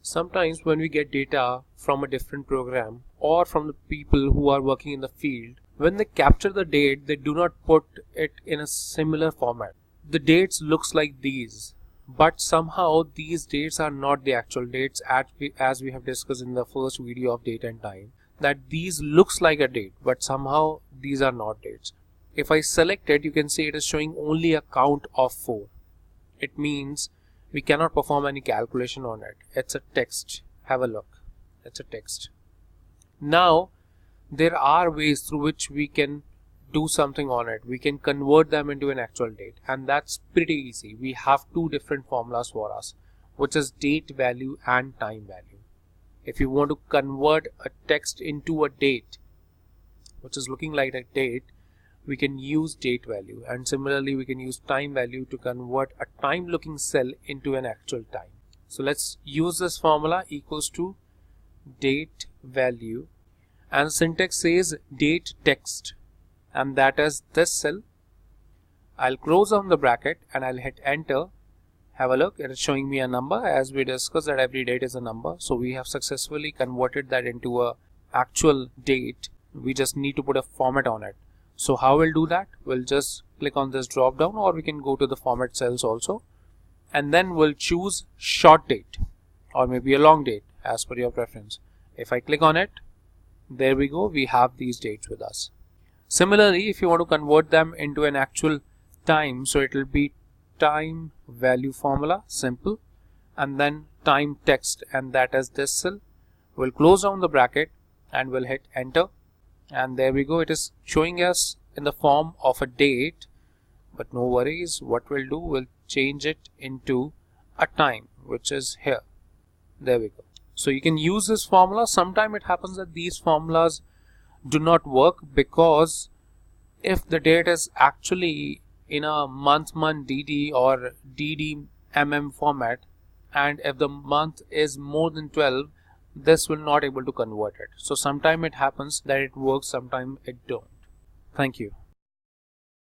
Sometimes when we get data from a different program or from the people who are working in the field, when they capture the date, they do not put it in a similar format. The dates looks like these, but somehow these dates are not the actual dates, as we have discussed in the first video of date and time, that these looks like a date, but somehow these are not dates. If I select it, you can see it is showing only a count of 4. It means we cannot perform any calculation on it. It's a text. Have a look. It's a text. Now, there are ways through which we can do something on it. We can convert them into an actual date, and that's pretty easy. We have two different formulas for us, which is date value and time value. If you want to convert a text into a date, which is looking like a date, we can use date value, and similarly we can use time value to convert a time looking cell into an actual time. So let's use this formula equals to date value, and the syntax says date text, and that is this cell. I'll close down the bracket and I'll hit enter. Have a look, it is showing me a number, as we discussed that every date is a number. So we have successfully converted that into a actual date. We just need to put a format on it. So how we'll do that? We'll just click on this drop down, or we can go to the format cells also, and then we'll choose short date or maybe a long date as per your preference. If I click on it, there we go, we have these dates with us. Similarly, if you want to convert them into an actual time, so it will be time value formula, simple, and then time text, and that is this cell. We'll close down the bracket and we'll hit enter, and there we go, it is showing us in the form of a date. But no worries, what we'll do, we'll change it into a time, which is here. There we go. So you can use this formula. Sometimes it happens that these formulas do not work, because if the date is actually in a month DD or DD format, and if the month is more than 12, this will not able to convert it. So sometimes it happens that it works, sometimes it don't. Thank you.